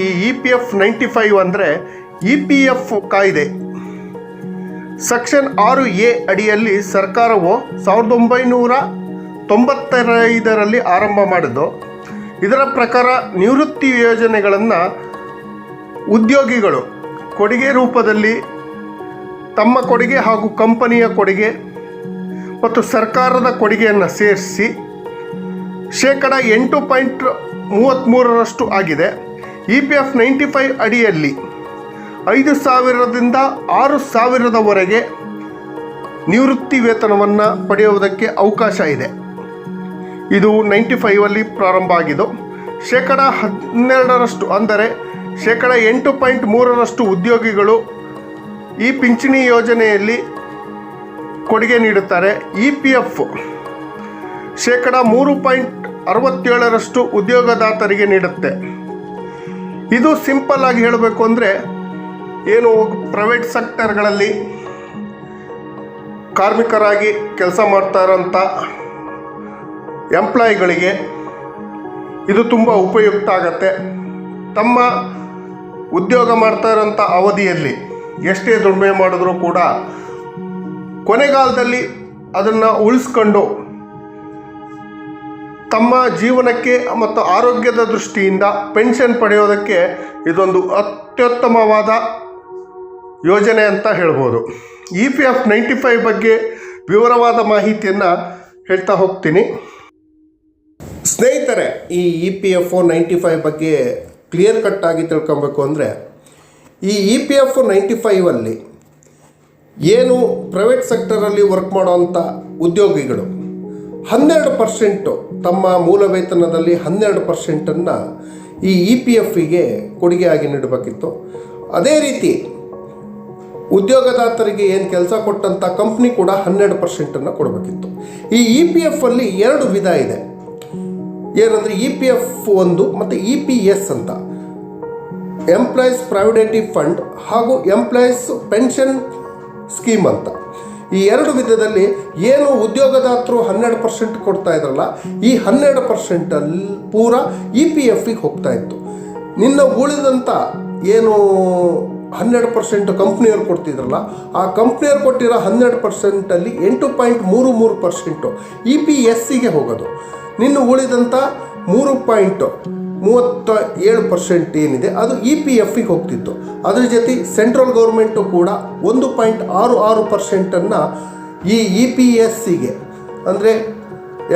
ಈ EPF 95 ಅಂದರೆ EPF ಕಾಯ್ದೆ ಸೆಕ್ಷನ್ 6A ಅಡಿಯಲ್ಲಿ ಸರ್ಕಾರವು 1995ರಲ್ಲಿ ಆರಂಭ ಮಾಡಿದ್ದು. ಇದರ ಪ್ರಕಾರ ನಿವೃತ್ತಿ ಯೋಜನೆಗಳನ್ನು ಉದ್ಯೋಗಿಗಳು ಕೊಡುಗೆ ರೂಪದಲ್ಲಿ ತಮ್ಮ ಕೊಡುಗೆ ಹಾಗೂ ಕಂಪನಿಯ ಕೊಡುಗೆ ಮತ್ತು ಸರ್ಕಾರದ ಕೊಡುಗೆಯನ್ನು ಸೇರಿಸಿ ಶೇಕಡ 8.33% ಆಗಿದೆ. EPF 95 ಅಡಿಯಲ್ಲಿ 5,000ರಿಂದ 6,000ವರೆಗೆ ನಿವೃತ್ತಿ ವೇತನವನ್ನು ಪಡೆಯುವುದಕ್ಕೆ ಅವಕಾಶ ಇದೆ. ಇದು 95ಅಲ್ಲಿ ಪ್ರಾರಂಭ ಆಗಿದ್ದು. ಶೇಕಡ 12% ಅಂದರೆ ಶೇಕಡ 8.3% ಉದ್ಯೋಗಿಗಳು ಈ ಪಿಂಚಣಿ ಯೋಜನೆಯಲ್ಲಿ ಕೊಡುಗೆ ನೀಡುತ್ತಾರೆ. EPF ಶೇಕಡ 3.67% ಉದ್ಯೋಗದಾತರಿಗೆ ನೀಡುತ್ತೆ. ಇದು ಸಿಂಪಲ್ ಆಗಿ ಹೇಳಬೇಕು ಅಂದರೆ ಏನು ಪ್ರೈವೇಟ್ ಸೆಕ್ಟರ್ಗಳಲ್ಲಿ ಕಾರ್ಮಿಕರಾಗಿ ಕೆಲಸ ಮಾಡ್ತಾ ಇರೋಂಥ ಎಂಪ್ಲಾಯಿಗಳಿಗೆ ಇದು ತುಂಬ ಉಪಯುಕ್ತ ಆಗತ್ತೆ. ತಮ್ಮ ಉದ್ಯೋಗ ಮಾಡ್ತಾ ಇರೋಂಥ ಅವಧಿಯಲ್ಲಿ ಎಷ್ಟೇ ದುಡಿಮೆ ಮಾಡಿದ್ರೂ ಕೂಡ ಕೊನೆಗಾಲದಲ್ಲಿ ಅದನ್ನು ಉಳಿಸ್ಕೊಂಡು ತಮ್ಮ ಜೀವನಕ್ಕೆ ಮತ್ತು ಆರೋಗ್ಯದ ದೃಷ್ಟಿಯಿಂದ ಪೆನ್ಷನ್ ಪಡೆಯೋದಕ್ಕೆ ಇದೊಂದು ಅತ್ಯುತ್ತಮವಾದ ಯೋಜನೆ ಅಂತ ಹೇಳ್ಬೋದು. EPF 95 ಬಗ್ಗೆ ವಿವರವಾದ ಮಾಹಿತಿಯನ್ನು ಹೇಳ್ತಾ ಹೋಗ್ತೀನಿ. ಸ್ನೇಹಿತರೆ, ಈ EPF 95 ಬಗ್ಗೆ ಕ್ಲಿಯರ್ ಕಟ್ಟಾಗಿ ತಿಳ್ಕೊಬೇಕು ಅಂದರೆ ಈ EPF 95ಅಲ್ಲಿ ಏನು ಪ್ರೈವೇಟ್ ಸೆಕ್ಟರಲ್ಲಿ ವರ್ಕ್ ಮಾಡೋವಂಥ ಉದ್ಯೋಗಿಗಳು 12% ತಮ್ಮ ಮೂಲ ವೇತನದಲ್ಲಿ 12%ನ್ನು ಈ EPFಗೆ ಕೊಡುಗೆಯಾಗಿ ನೀಡಬೇಕಿತ್ತು. ಅದೇ ರೀತಿ ಉದ್ಯೋಗದಾತರಿಗೆ ಏನು ಕೆಲಸ ಕೊಟ್ಟಂಥ ಕಂಪ್ನಿ ಕೂಡ 12%ನ್ನು ಕೊಡಬೇಕಿತ್ತು. ಈ EPFಲ್ಲಿ 2 ವಿಧ ಇದೆ. ಏನಂದರೆ EPF 1 ಮತ್ತು EPS ಅಂತ, ಎಂಪ್ಲಾಯೀಸ್ ಪ್ರಾವಿಡೆಂಟ್ ಫಂಡ್ ಹಾಗೂ ಎಂಪ್ಲಾಯೀಸ್ ಪೆನ್ಷನ್ ಸ್ಕೀಮ್ ಅಂತ. ಈ 2 ವಿಧದಲ್ಲಿ ಏನು ಉದ್ಯೋಗದಾತರು 12% ಕೊಡ್ತಾ ಇದ್ರಲ್ಲ, ಈ 12% ಪೂರ EPFಗೆ ಹೋಗ್ತಾ ಇತ್ತು. ನಿನ್ನ ಉಳಿದಂಥ ಏನು 12% ಕಂಪ್ನಿಯವ್ರು ಕೊಡ್ತಿದ್ರಲ್ಲ, ಆ ಕಂಪ್ನಿಯವ್ರು ಕೊಟ್ಟಿರೋ 12%ಅಲ್ಲಿ 8.33% EPSಗೆ ಹೋಗೋದು. ನಿನ್ನ ಉಳಿದಂಥ 3.37% ಏನಿದೆ ಅದು EPFಗೆ ಹೋಗ್ತಿತ್ತು. ಅದ್ರ ಜೊತೆ ಸೆಂಟ್ರಲ್ ಗೌರ್ಮೆಂಟು ಕೂಡ 1.66%ನ್ನು ಈ EPSಗೆ ಅಂದರೆ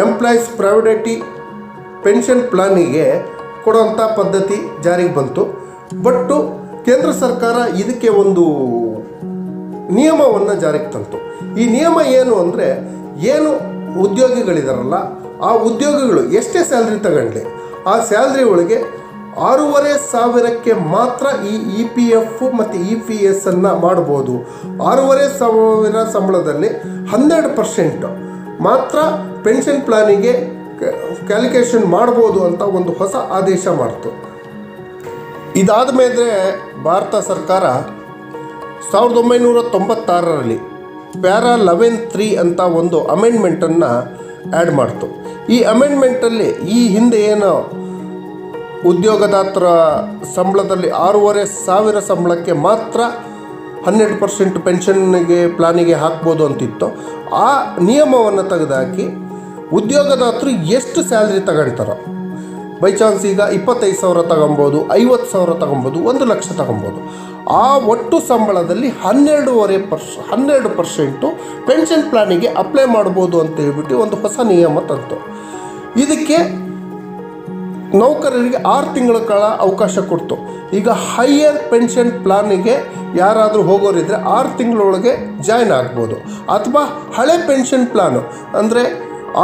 ಎಂಪ್ಲಾಯೀಸ್ ಪ್ರಾವಿಡೆಂಟ್ ಪೆನ್ಷನ್ ಪ್ಲಾನಿಗೆ ಕೊಡುವಂಥ ಪದ್ಧತಿ ಜಾರಿಗೆ ಬಂತು. ಬಟ್ಟು ಕೇಂದ್ರ ಸರ್ಕಾರ ಇದಕ್ಕೆ ಒಂದು ನಿಯಮವನ್ನು ಜಾರಿಗೆ ತಂತು. ಈ ನಿಯಮ ಏನು ಅಂದರೆ, ಏನು ಉದ್ಯೋಗಿಗಳಿದಾರಲ್ಲ ಆ ಉದ್ಯೋಗಿಗಳು ಎಷ್ಟೇ ಸ್ಯಾಲ್ರಿ ತಗೊಂಡ್ಲಿ ಆ ಸ್ಯಾಲ್ರಿ ಒಳಗೆ 6,500ಕ್ಕೆ ಮಾತ್ರ ಈ EPF ಮತ್ತು EPSನ್ನು ಮಾಡ್ಬೋದು. 6,500 ಸಂಬಳದಲ್ಲಿ 12% ಮಾತ್ರ ಪೆನ್ಷನ್ ಪ್ಲಾನಿಗೆ ಕ್ಯಾಲ್ಕುಲೇಷನ್ ಮಾಡ್ಬೋದು ಅಂತ ಒಂದು ಹೊಸ ಆದೇಶ ಮಾಡ್ತು. ಇದಾದ ಮೇಲೆ ಭಾರತ ಸರ್ಕಾರ 1996ರಲ್ಲಿ ಪ್ಯಾರಾ 11(3) ಅಂತ ಒಂದು ಅಮೆಂಡ್ಮೆಂಟನ್ನು ಆ್ಯಡ್ ಮಾಡ್ತು. ಈ ಅಮೆಂಡ್ಮೆಂಟಲ್ಲಿ ಈ ಹಿಂದೆ ಏನು ಉದ್ಯೋಗದಾತರ ಸಂಬಳದಲ್ಲಿ 6,500 ಸಂಬಳಕ್ಕೆ ಮಾತ್ರ 12% ಪೆನ್ಷನ್ಗೆ ಪ್ಲಾನಿಗೆ ಹಾಕ್ಬೋದು ಅಂತಿತ್ತು. ಆ ನಿಯಮವನ್ನು ತೆಗೆದುಹಾಕಿ ಉದ್ಯೋಗದಾತರು ಎಷ್ಟು ಸ್ಯಾಲ್ರಿ ತಗೊಳ್ತಾರೋ, ಬೈ ಚಾನ್ಸ್ ಈಗ 25,000 ತಗೊಬೋದು, 50,000 ತಗೊಬೋದು, 1,00,000 ತಗೊಬೋದು, ಆ ಒಟ್ಟು ಸಂಬಳದಲ್ಲಿ 12% ಪೆನ್ಷನ್ ಪ್ಲಾನಿಗೆ ಅಪ್ಲೈ ಮಾಡ್ಬೋದು ಅಂತ ಹೇಳ್ಬಿಟ್ಟು ಒಂದು ಹೊಸ ನಿಯಮ ತಂತು. ಇದಕ್ಕೆ ನೌಕರರಿಗೆ 6 ತಿಂಗಳ ಕಾಲ ಅವಕಾಶ ಕೊಡ್ತು. ಈಗ ಹೈಯರ್ ಪೆನ್ಷನ್ ಪ್ಲಾನಿಗೆ ಯಾರಾದರೂ ಹೋಗೋರಿದ್ದರೆ 6 ತಿಂಗಳೊಳಗೆ ಜಾಯ್ನ್ ಆಗ್ಬೋದು. ಅಥವಾ ಹಳೆ ಪೆನ್ಷನ್ ಪ್ಲಾನು ಅಂದರೆ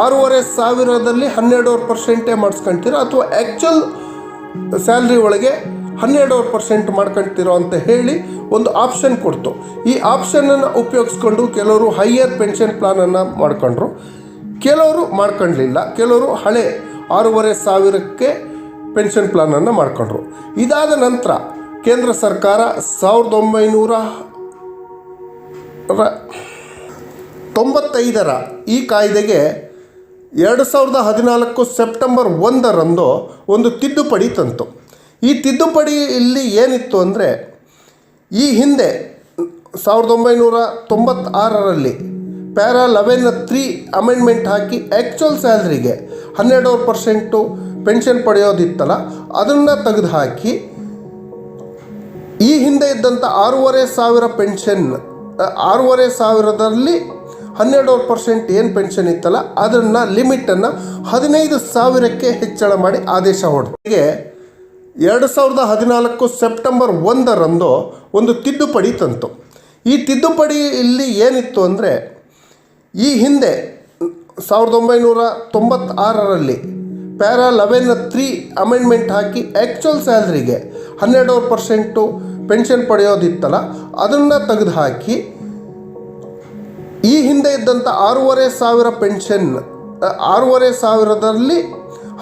6,500ದಲ್ಲಿ 12% ಮಾಡಿಸ್ಕೊಳ್ತೀರೋ ಅಥವಾ ಆ್ಯಕ್ಚುಲ್ ಸ್ಯಾಲ್ರಿ ಒಳಗೆ 12% ಮಾಡ್ಕೊಳ್ತಿರೋ ಅಂತ ಹೇಳಿ ಒಂದು ಆಪ್ಷನ್ ಕೊಡ್ತು. ಈ ಆಪ್ಷನನ್ನು ಉಪಯೋಗಿಸ್ಕೊಂಡು ಕೆಲವರು ಹೈಯರ್ ಪೆನ್ಷನ್ ಪ್ಲಾನನ್ನು ಮಾಡ್ಕೊಂಡ್ರು, ಕೆಲವರು ಮಾಡ್ಕೊಳ್ಳಲಿಲ್ಲ, ಕೆಲವರು ಹಳೆ 6,500ಕ್ಕೆ ಪೆನ್ಷನ್ ಪ್ಲಾನನ್ನು ಮಾಡ್ಕೊಂಡ್ರು. ಇದಾದ ನಂತರ ಕೇಂದ್ರ ಸರ್ಕಾರ 1995ರ ಈ ಕಾಯ್ದೆಗೆ 2014 ಸೆಪ್ಟೆಂಬರ್ 1ರಂದು ಒಂದು ತಿದ್ದುಪಡಿ ತಂತು. ಈ ತಿದ್ದುಪಡಿ ಇಲ್ಲಿ ಏನಿತ್ತು ಅಂದರೆ, ಈ ಹಿಂದೆ 1996ರಲ್ಲಿ ಪ್ಯಾರಾ 11(3) ಅಮೆಂಡ್ಮೆಂಟ್ ಹಾಕಿ ಆ್ಯಕ್ಚುಯಲ್ ಸ್ಯಾಲ್ರಿಗೆ 12% ಪೆನ್ಷನ್ ಪಡೆಯೋದಿತ್ತಲ್ಲ, ಅದನ್ನು ತೆಗೆದುಹಾಕಿ ಈ ಹಿಂದೆ ಇದ್ದಂಥ 6,500 ಪೆನ್ಷನ್ 6,500ರಲ್ಲಿ 12% ಏನು ಪೆನ್ಷನ್ ಇತ್ತಲ್ಲ, ಅದನ್ನು ಲಿಮಿಟನ್ನು 15,000ಕ್ಕೆ ಹೆಚ್ಚಳ ಮಾಡಿ ಆದೇಶ ಹೊರಡಿತು. ಹೀಗೆ 2014 ಸೆಪ್ಟೆಂಬರ್ 1ರಂದು ಒಂದು ತಿದ್ದುಪಡಿ ತಂತು. ಈ ತಿದ್ದುಪಡಿ ಇಲ್ಲಿ ಏನಿತ್ತು ಅಂದರೆ, ಈ ಹಿಂದೆ 1996ರಲ್ಲಿ ಪ್ಯಾರಾ 11(3) ಅಮೆಂಡ್ಮೆಂಟ್ ಹಾಕಿ ಆ್ಯಕ್ಚುಯಲ್ ಸ್ಯಾಲ್ರಿಗೆ 12% ಪೆನ್ಷನ್ ಪಡೆಯೋದಿತ್ತಲ್ಲ, ಅದನ್ನು ತೆಗೆದುಹಾಕಿ ಈ ಹಿಂದೆ ಇದ್ದಂಥ 6,500 ಪೆನ್ಷನ್ 6,500ರಲ್ಲಿ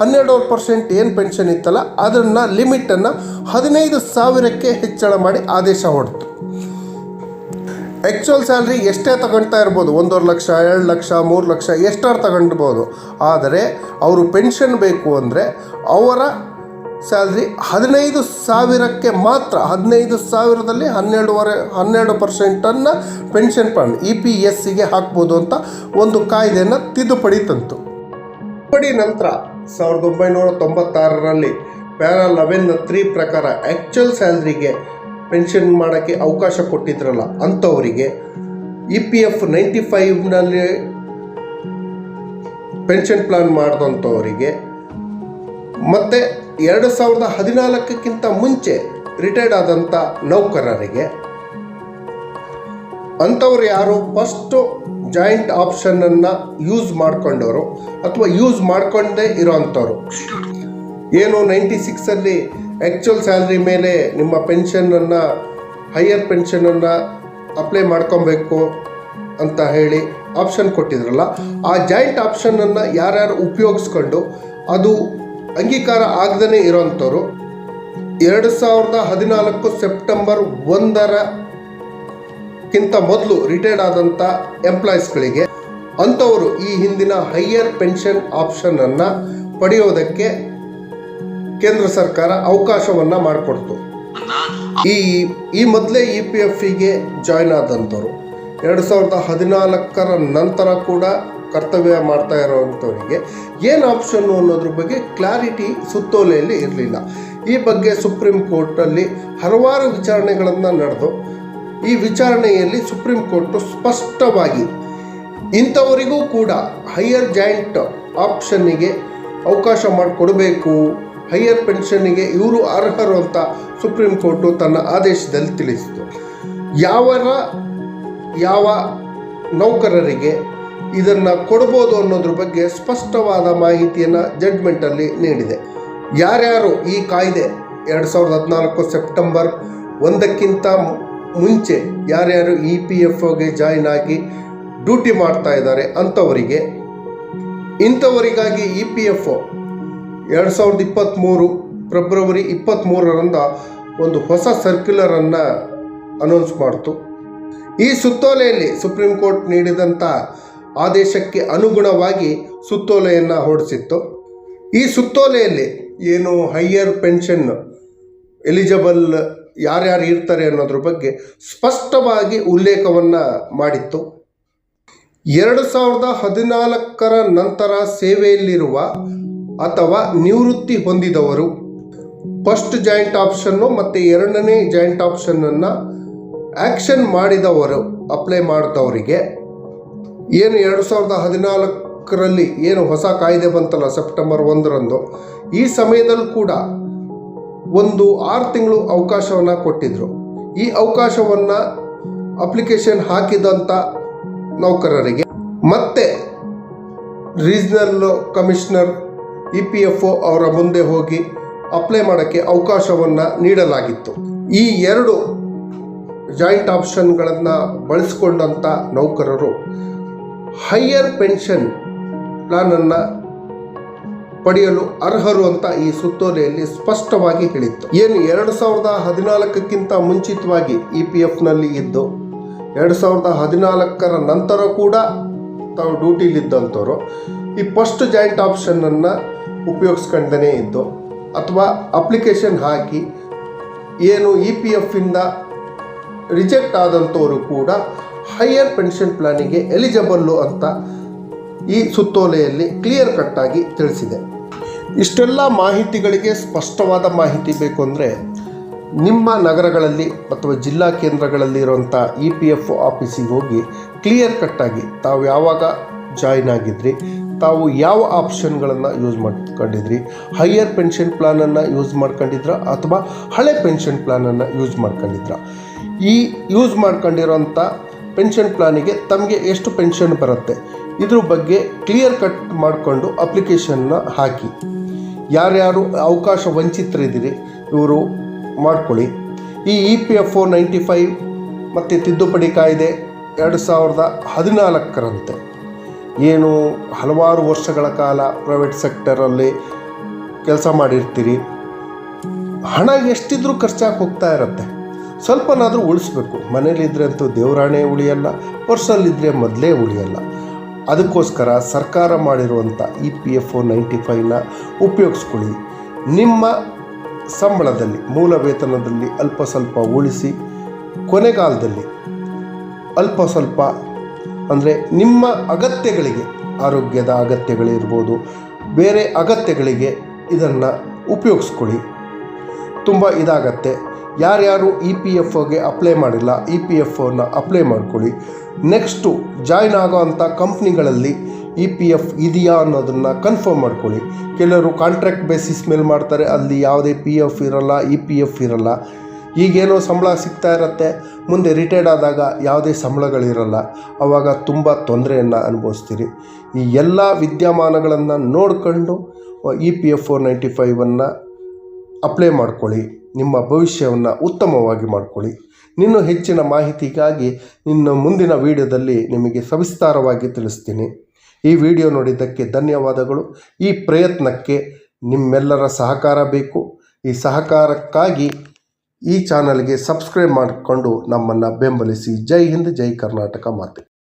12% ಏನು ಪೆನ್ಷನ್ ಇತ್ತಲ್ಲ, ಅದನ್ನು ಲಿಮಿಟನ್ನು 15,000ಕ್ಕೆ ಹೆಚ್ಚಳ ಮಾಡಿ ಆದೇಶ ಹೊರಡಿತು. ಆ್ಯಕ್ಚುಯಲ್ ಸ್ಯಾಲ್ರಿ ಎಷ್ಟೇ ತಗೊಳ್ತಾ ಇರ್ಬೋದು, 1.5 ಲಕ್ಷ 2 ಲಕ್ಷ 3 ಲಕ್ಷ ಎಷ್ಟಾರು ತಗೊಂಡ್ಬೋದು. ಆದರೆ ಅವರು ಪೆನ್ಷನ್ ಬೇಕು ಅಂದರೆ ಅವರ ಸ್ಯಾಲ್ರಿ 15,000ಕ್ಕೆ ಮಾತ್ರ, 15,000ದಲ್ಲಿ 12% ಪೆನ್ಷನ್ ಫಂಡ್ EPSಗೆ ಹಾಕ್ಬೋದು ಅಂತ ಒಂದು ಕಾಯ್ದೆಯನ್ನು ತಿದ್ದುಪಡಿ ತಂತು. ತಿದ್ದುಪಡಿ ನಂತರ 1996ರಲ್ಲಿ ಪ್ಯಾರಾ 11(3) ಪ್ರಕಾರ ಆ್ಯಕ್ಚುಯಲ್ ಸ್ಯಾಲ್ರಿಗೆ ಪೆನ್ಷನ್ ಮಾಡೋಕ್ಕೆ ಅವಕಾಶ ಕೊಟ್ಟಿದ್ರಲ್ಲ, ಅಂಥವರಿಗೆ EPF 95ನಲ್ಲಿ ಪೆನ್ಷನ್ ಪ್ಲಾನ್ ಮಾಡಿದಂಥವರಿಗೆ ಮತ್ತು 2014ಕ್ಕಿಂತ ಮುಂಚೆ ರಿಟೈರ್ಡ್ ಆದಂಥ ನೌಕರರಿಗೆ, ಅಂಥವ್ರು ಯಾರು ಫಸ್ಟು ಜಾಯಿಂಟ್ ಆಪ್ಷನನ್ನು ಯೂಸ್ ಮಾಡ್ಕೊಂಡವರು ಅಥವಾ ಯೂಸ್ ಮಾಡ್ಕೊಂಡೇ ಇರೋವಂಥವ್ರು, ಏನು 96ಅಲ್ಲಿ ಆ್ಯಕ್ಚುಯಲ್ ಸ್ಯಾಲ್ರಿ ಮೇಲೆ ನಿಮ್ಮ ಪೆನ್ಷನನ್ನು ಹೈಯರ್ ಪೆನ್ಷನನ್ನು ಅಪ್ಲೈ ಮಾಡ್ಕೊಬೇಕು ಅಂತ ಹೇಳಿ ಆಪ್ಷನ್ ಕೊಟ್ಟಿದ್ರಲ್ಲ, ಆ ಜಾಯಿಂಟ್ ಆಪ್ಷನನ್ನು ಯಾರ್ಯಾರು ಉಪಯೋಗಿಸ್ಕೊಂಡು ಅದು ಅಂಗೀಕಾರ ಆಗದೇ ಇರೋವಂಥವ್ರು 2014 ಸೆಪ್ಟೆಂಬರ್ 1ಕ್ಕಿಂತ ಮೊದಲು ರಿಟೈರ್ಡ್ ಆದಂಥ ಎಂಪ್ಲಾಯೀಸ್ಗಳಿಗೆ, ಅಂಥವರು ಈ ಹಿಂದಿನ ಹೈಯರ್ ಪೆನ್ಷನ್ ಆಪ್ಷನನ್ನು ಪಡೆಯೋದಕ್ಕೆ ಕೇಂದ್ರ ಸರ್ಕಾರ ಅವಕಾಶವನ್ನು ಮಾಡಿಕೊಡ್ತು. ಈ ಮೊದಲೇ EPFಗೆ ಜಾಯ್ನ್ ಆದಂಥವ್ರು 2014 ನಂತರ ಕೂಡ ಕರ್ತವ್ಯ ಮಾಡ್ತಾ ಇರೋವಂಥವರಿಗೆ ಏನು ಆಪ್ಷನ್ನು ಅನ್ನೋದ್ರ ಬಗ್ಗೆ ಕ್ಲಾರಿಟಿ ಸುತ್ತೋಲೆಯಲ್ಲಿ ಇರಲಿಲ್ಲ. ಈ ಬಗ್ಗೆ ಸುಪ್ರೀಂ ಕೋರ್ಟಲ್ಲಿ ಹಲವಾರು ವಿಚಾರಣೆಗಳನ್ನು ನಡೆದು, ಈ ವಿಚಾರಣೆಯಲ್ಲಿ ಸುಪ್ರೀಂ ಕೋರ್ಟು ಸ್ಪಷ್ಟವಾಗಿ ಇಂಥವರಿಗೂ ಕೂಡ ಹೈಯರ್ ಜಾಯಿಂಟ್ ಆಪ್ಷನ್ನಿಗೆ ಅವಕಾಶ ಮಾಡಿಕೊಡಬೇಕು, ಹೈಯರ್ ಪೆನ್ಷನ್ನಿಗೆ ಇವರು ಅರ್ಹರು ಅಂತ ಸುಪ್ರೀಂ ಕೋರ್ಟು ತನ್ನ ಆದೇಶದಲ್ಲಿ ತಿಳಿಸಿತು. ಯಾವ ನೌಕರರಿಗೆ ಇದನ್ನು ಕೊಡ್ಬೋದು ಅನ್ನೋದ್ರ ಬಗ್ಗೆ ಸ್ಪಷ್ಟವಾದ ಮಾಹಿತಿಯನ್ನು ಜಡ್ಜ್ಮೆಂಟಲ್ಲಿ ನೀಡಿದೆ. ಯಾರ್ಯಾರು ಈ ಕಾಯ್ದೆ 2014 ಸೆಪ್ಟೆಂಬರ್ 1ಕ್ಕಿಂತ ಮುಂಚೆ ಯಾರ್ಯಾರು EPFಗೆ ಜಾಯ್ನ್ ಆಗಿ ಡ್ಯೂಟಿ ಮಾಡ್ತಾ ಇದ್ದಾರೆ ಇಂಥವರಿಗಾಗಿ EPF 2023 ಫೆಬ್ರವರಿ 23ರಂದ ಒಂದು ಹೊಸ ಸರ್ಕ್ಯುಲರನ್ನು ಅನೌನ್ಸ್ ಮಾಡ್ತು. ಈ ಸುತ್ತೋಲೆಯಲ್ಲಿ ಸುಪ್ರೀಂ ಕೋರ್ಟ್ ನೀಡಿದಂಥ ಆದೇಶಕ್ಕೆ ಅನುಗುಣವಾಗಿ ಸುತ್ತೋಲೆಯನ್ನು ಹೊರಡಿಸಿತ್ತು. ಈ ಸುತ್ತೋಲೆಯಲ್ಲಿ ಏನು ಹೈಯರ್ ಪೆನ್ಷನ್ ಎಲಿಜಿಬಲ್ ಯಾರ್ಯಾರು ಇರ್ತಾರೆ ಅನ್ನೋದ್ರ ಬಗ್ಗೆ ಸ್ಪಷ್ಟವಾಗಿ ಉಲ್ಲೇಖವನ್ನು ಮಾಡಿತ್ತು. 2014 ನಂತರ ಸೇವೆಯಲ್ಲಿರುವ ಅಥವಾ ನಿವೃತ್ತಿ ಹೊಂದಿದವರು ಫಸ್ಟ್ ಜಾಯಿಂಟ್ ಆಪ್ಷನ್ನು ಮತ್ತು ಎರಡನೇ ಜಾಯಿಂಟ್ ಆಪ್ಷನನ್ನು ಆ್ಯಕ್ಷನ್ ಮಾಡಿದವರು ಅಪ್ಲೈ ಮಾಡಿದವರಿಗೆ, ಏನು 2014ರಲ್ಲಿ ಏನು ಹೊಸ ಕಾಯ್ದೆ ಬಂತಲ್ಲ ಸೆಪ್ಟೆಂಬರ್ 1ರಂದು, ಈ ಸಮಯದಲ್ಲಿ ಕೂಡ ಒಂದು 6 ತಿಂಗಳು ಅವಕಾಶವನ್ನು ಕೊಟ್ಟಿದ್ದರು. ಈ ಅವಕಾಶವನ್ನು ಅಪ್ಲಿಕೇಶನ್ ಹಾಕಿದಂಥ ನೌಕರರಿಗೆ ಮತ್ತೆ ರೀಜ್ನಲ್ ಕಮಿಷನರ್ EPFO ಅವರ ಮುಂದೆ ಹೋಗಿ ಅಪ್ಲೈ ಮಾಡೋಕ್ಕೆ ಅವಕಾಶವನ್ನು ನೀಡಲಾಗಿತ್ತು. ಈ 2 ಜಾಯಿಂಟ್ ಆಪ್ಷನ್ಗಳನ್ನು ಬಳಸಿಕೊಂಡಂಥ ನೌಕರರು ಹೈಯರ್ ಪೆನ್ಷನ್ ಪ್ಲಾನನ್ನು ಪಡೆಯಲು ಅರ್ಹರು ಅಂತ ಈ ಸುತ್ತೋಲೆಯಲ್ಲಿ ಸ್ಪಷ್ಟವಾಗಿ ಹೇಳಿತ್ತು. ಏನು 2014ಕ್ಕಿಂತ ಮುಂಚಿತವಾಗಿ EPFನಲ್ಲಿ ಇದ್ದು 2014 ನಂತರ ಕೂಡ ತಾವು ಡ್ಯೂಟಿಲಿದ್ದಂಥವ್ರು ಈ ಫಸ್ಟ್ ಜಾಯಿಂಟ್ ಆಪ್ಷನನ್ನು ಉಪಯೋಗಿಸ್ಕೊಂಡೇ ಇದ್ದು, ಅಥವಾ ಅಪ್ಲಿಕೇಶನ್ ಹಾಕಿ ಏನು ಇ ಪಿ ಎಫ್ಫಿಂದ ರಿಜೆಕ್ಟ್ ಆದಂಥವರು ಕೂಡ ಹೈಯರ್ ಪೆನ್ಷನ್ ಪ್ಲಾನಿಗೆ ಎಲಿಜಿಬಲ್ಲು ಅಂತ ಈ ಸುತ್ತೋಲೆಯಲ್ಲಿ ಕ್ಲಿಯರ್ ಕಟ್ಟಾಗಿ ತಿಳಿಸಿದೆ. ಇಷ್ಟೆಲ್ಲ ಮಾಹಿತಿಗಳಿಗೆ ಸ್ಪಷ್ಟವಾದ ಮಾಹಿತಿ ಬೇಕು ಅಂದರೆ ನಿಮ್ಮ ನಗರಗಳಲ್ಲಿ ಅಥವಾ ಜಿಲ್ಲಾ ಕೇಂದ್ರಗಳಲ್ಲಿರುವಂಥ ಇ ಪಿ ಎಫ್ ಆಫೀಸಿಗೆ ಹೋಗಿ ಕ್ಲಿಯರ್ ಕಟ್ಟಾಗಿ ತಾವು ಯಾವಾಗ ಜಾಯ್ನ್ ಆಗಿದ್ರಿ, ತಾವು ಯಾವ ಆಪ್ಷನ್ಗಳನ್ನು ಯೂಸ್ ಮಾಡ್ಕೊಂಡಿದ್ರಿ, ಹೈಯರ್ ಪೆನ್ಷನ್ ಪ್ಲಾನನ್ನು ಯೂಸ್ ಮಾಡ್ಕೊಂಡಿದ್ರ ಅಥವಾ ಹಳೆ ಪೆನ್ಷನ್ ಪ್ಲಾನನ್ನು ಯೂಸ್ ಮಾಡ್ಕೊಂಡಿದ್ರ, ಈ ಯೂಸ್ ಮಾಡ್ಕೊಂಡಿರೋಂಥ ಪೆನ್ಷನ್ ಪ್ಲಾನಿಗೆ ತಮಗೆ ಎಷ್ಟು ಪೆನ್ಷನ್ ಬರುತ್ತೆ ಇದ್ರ ಬಗ್ಗೆ ಕ್ಲಿಯರ್ ಕಟ್ ಮಾಡಿಕೊಂಡು ಅಪ್ಲಿಕೇಶನ್ನ ಹಾಕಿ. ಯಾರ್ಯಾರು ಅವಕಾಶ ವಂಚಿತರಿದ್ದೀರಿ ಇವರು ಮಾಡ್ಕೊಳ್ಳಿ. ಈ ಇ ಪಿ ಎಫ್ 95 ಮತ್ತು ತಿದ್ದುಪಡಿ ಕಾಯ್ದೆ 2014ರಂತೆ ಏನು ಹಲವಾರು ವರ್ಷಗಳ ಕಾಲ ಪ್ರೈವೇಟ್ ಸೆಕ್ಟರಲ್ಲಿ ಕೆಲಸ ಮಾಡಿರ್ತೀರಿ, ಹಣ ಎಷ್ಟಿದ್ರೂ ಖರ್ಚಾಗಿ ಹೋಗ್ತಾ ಇರುತ್ತೆ. ಸ್ವಲ್ಪನಾದರೂ ಉಳಿಸ್ಬೇಕು. ಮನೇಲಿದ್ದರೆ ಅಂತೂ ದೇವರಾಣೆ ಉಳಿಯಲ್ಲ, ಪರ್ಸಲ್ಲಿದ್ದರೆ ಮೊದಲೇ ಉಳಿಯಲ್ಲ. ಅದಕ್ಕೋಸ್ಕರ ಸರ್ಕಾರ ಮಾಡಿರುವಂಥ ಇ ಪಿ ಎಫ್ 95ನ ಉಪಯೋಗಿಸ್ಕೊಳ್ಳಿ. ನಿಮ್ಮ ಸಂಬಳದಲ್ಲಿ ಮೂಲ ವೇತನದಲ್ಲಿ ಅಲ್ಪ ಸ್ವಲ್ಪ ಉಳಿಸಿ, ಕೊನೆಗಾಲದಲ್ಲಿ ಅಲ್ಪ ಸ್ವಲ್ಪ ಅಂದರೆ ನಿಮ್ಮ ಅಗತ್ಯಗಳಿಗೆ, ಆರೋಗ್ಯದ ಅಗತ್ಯಗಳಿರ್ಬೋದು, ಬೇರೆ ಅಗತ್ಯಗಳಿಗೆ ಇದನ್ನು ಉಪಯೋಗಿಸ್ಕೊಳ್ಳಿ. ತುಂಬ ಇದಾಗತ್ತೆ. ಯಾರ್ಯಾರು ಇ ಪಿ ಎಫ್ಗೆ ಅಪ್ಲೈ ಮಾಡಿಲ್ಲ, ಇ ಪಿ ಎಫ್ನ ಅಪ್ಲೈ ಮಾಡ್ಕೊಳ್ಳಿ. ನೆಕ್ಸ್ಟು ಜಾಯ್ನ್ ಆಗೋ ಅಂಥ ಕಂಪ್ನಿಗಳಲ್ಲಿ ಇ ಪಿ ಎಫ್ ಇದೆಯಾ ಅನ್ನೋದನ್ನು ಕನ್ಫರ್ಮ್ ಮಾಡ್ಕೊಳ್ಳಿ. ಕೆಲವರು ಕಾಂಟ್ರಾಕ್ಟ್ ಬೇಸಿಸ್ ಮೇಲೆ ಮಾಡ್ತಾರೆ, ಅಲ್ಲಿ ಯಾವುದೇ ಪಿ ಎಫ್ ಇರೋಲ್ಲ, ಇ ಪಿ ಎಫ್ ಇರೋಲ್ಲ. ಈಗೇನೋ ಸಂಬಳ ಸಿಗ್ತಾ ಇರುತ್ತೆ, ಮುಂದೆ ರಿಟೈರ್ಡ್ ಆದಾಗ ಯಾವುದೇ ಸಂಬಳಗಳಿರಲ್ಲ, ಆವಾಗ ತುಂಬ ತೊಂದರೆಯನ್ನು ಅನುಭವಿಸ್ತೀರಿ. ಈ ಎಲ್ಲ ವಿದ್ಯಮಾನಗಳನ್ನು ನೋಡಿಕೊಂಡು ಇ ಪಿ ಎಫ್ 95ನ್ನು ಅಪ್ಲೈ ಮಾಡ್ಕೊಳ್ಳಿ. ನಿಮ್ಮ ಭವಿಷ್ಯವನ್ನು ಉತ್ತಮವಾಗಿ ಮಾಡಿಕೊಳ್ಳಿ. ಇನ್ನೂ ಹೆಚ್ಚಿನ ಮಾಹಿತಿಗಾಗಿ ಇನ್ನು ಮುಂದಿನ ವಿಡಿಯೋದಲ್ಲಿ ನಿಮಗೆ ಸವಿಸ್ತಾರವಾಗಿ ತಿಳಿಸ್ತೀನಿ. ಈ ವಿಡಿಯೋ ನೋಡಿದ್ದಕ್ಕೆ ಧನ್ಯವಾದಗಳು. ಈ ಪ್ರಯತ್ನಕ್ಕೆ ನಿಮ್ಮೆಲ್ಲರ ಸಹಕಾರ ಬೇಕು. ಈ ಸಹಕಾರಕ್ಕಾಗಿ ಈ ಚಾನಲ್ಗೆ ಸಬ್ಸ್ಕ್ರೈಬ್ ಮಾಡಿಕೊಂಡು ನಮ್ಮನ್ನು ಬೆಂಬಲಿಸಿ. ಜೈ ಹಿಂದ್, ಜೈ ಕರ್ನಾಟಕ ಮಾತೆ.